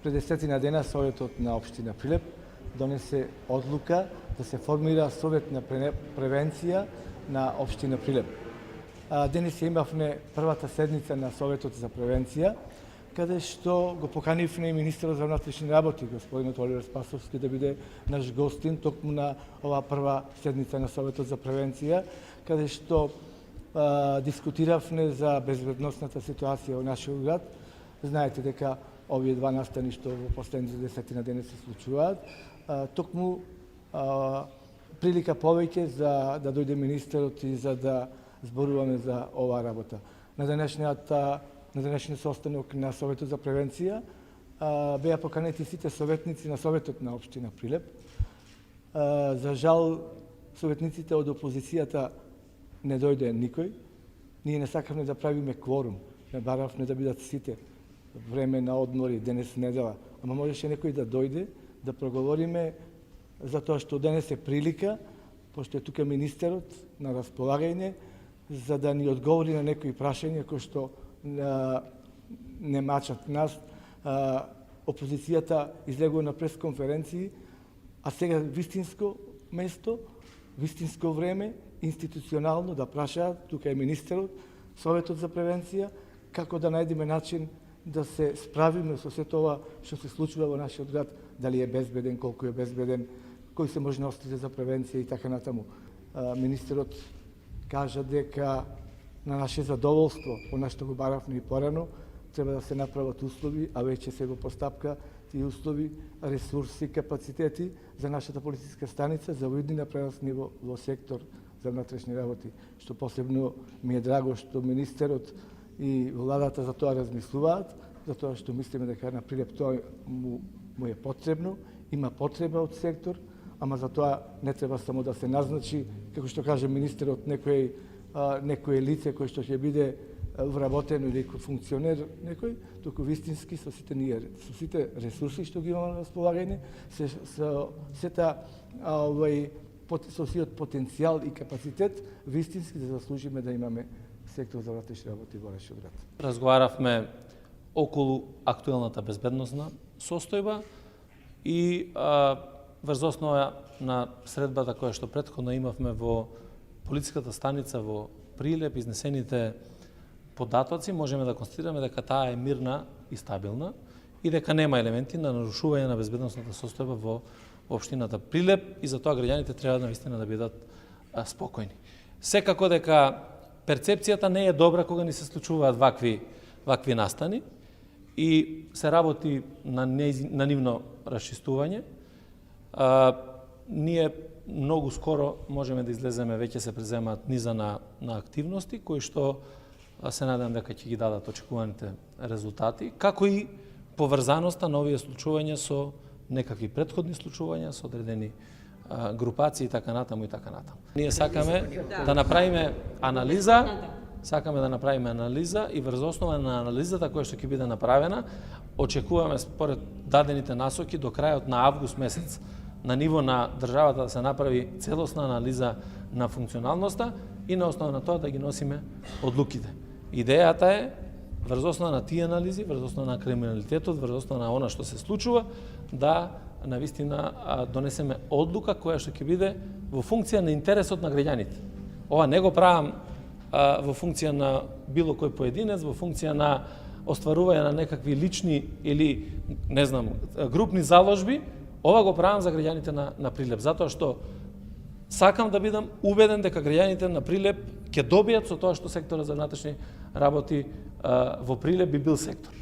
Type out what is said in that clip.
пред 10 дена Советот на општина Прилеп донесе одлука да се формира Совет на превенција на општина Прилеп. Денес имавме првата седница на Советот за превенција, каде што го поканивме и министерот за внатрешни работи, господинот Оливер Спасовски, да биде наш гостин токму на оваа прва седница на Советот за превенција, каде што дискутиравме за безбедносната ситуација во нашиот град. Знаете дека овие два настани што во последните 10 дена се случуваат, токму прилика повеќе за да дојде министерот и за да зборуваме за оваа работа. На денешниот состанок на Советот за превенција беа поканети сите советници на Советот на општина Прилеп. За жал, советниците од опозицијата не дојде никој. Ние не сакавме да правиме кворум, не баравме да бидат сите време на одмори, денес недела, ама можеше некој да дојде, да проговориме за тоа што денес е прилика, пошто е тука министерот на располагање, за да ни одговори на некои прашања кои што не мачат нас. Опозицијата излегува на пресконференции, а сега вистинско место, вистинско време, институционално да прашаат, тука е министерот, Советот за превенција, како да најдеме начин да се справиме со сето ова што се случува во нашиот град, дали е безбеден, колку е безбеден, кои се можностите за превенција и така натаму. Министерот кажа дека на наше задоволство, она што го баравме и порано, треба да се направат услови, а веќе се во постапка тие услови, ресурси, капацитети за нашата полициска станица за воиднина прерасни во сектор за внатрешни работи, што посебно ми е драго што министерот и владата за тоа размислуваат, за тоа што мислиме дека на Прилеп тоа му е потребно, има потреба од сектор, ама за тоа не треба само да се назначи, како што каже министерот, некој лице кој што ќе биде вработено или функционер некој, туку вистински со сите ресурси што ги имаме на располагање, со сиот потенцијал и капацитет, вистински да заслужиме да имаме сектор за внатрешни работи во нашиот град. Разговаравме околу актуелната безбедносна состојба и врз основа на средбата која што претходно имавме во полициската станица во Прилеп, изнесените податоци, можеме да констатираме дека таа е мирна и стабилна и дека нема елементи на нарушување на безбедносната состојба во општината Прилеп и затоа граѓаните треба навистина да бидат спокојни. Секако дека перцепцијата не е добра кога ни се случуваат вакви настани и се работи на нивно расчистување. Ние многу скоро можеме да излеземе, веќе се преземаат низа на активности кои што се надам дека ќе ги дадат очекуваните резултати, како и поврзаноста на овие случувања со некакви претходни случувања, со одредени групации и така натаму и така натаму. Ние сакаме да направиме анализа, и врз основа на анализата која што ќе биде направена, очекуваме според дадените насоки до крајот на август месец на ниво на државата да се направи целосна анализа на функционалноста и на основа на тоа да ги носиме одлуките. Идејата е врз основа на тие анализи, врз основа на криминалитетот, врз основа на она што се случува, да навистина донесеме одлука која што ќе биде во функција на интересот на граѓаните. Ова не го правам во функција на било кој поединец, во функција на остварување на некакви лични или, не знам, групни заложби. Ова го правам за граѓаните на Прилеп, затоа што сакам да бидам убеден дека граѓаните на Прилеп ќе добијат со тоа што секторот за внатрешни работи во Прилеп би бил сектор.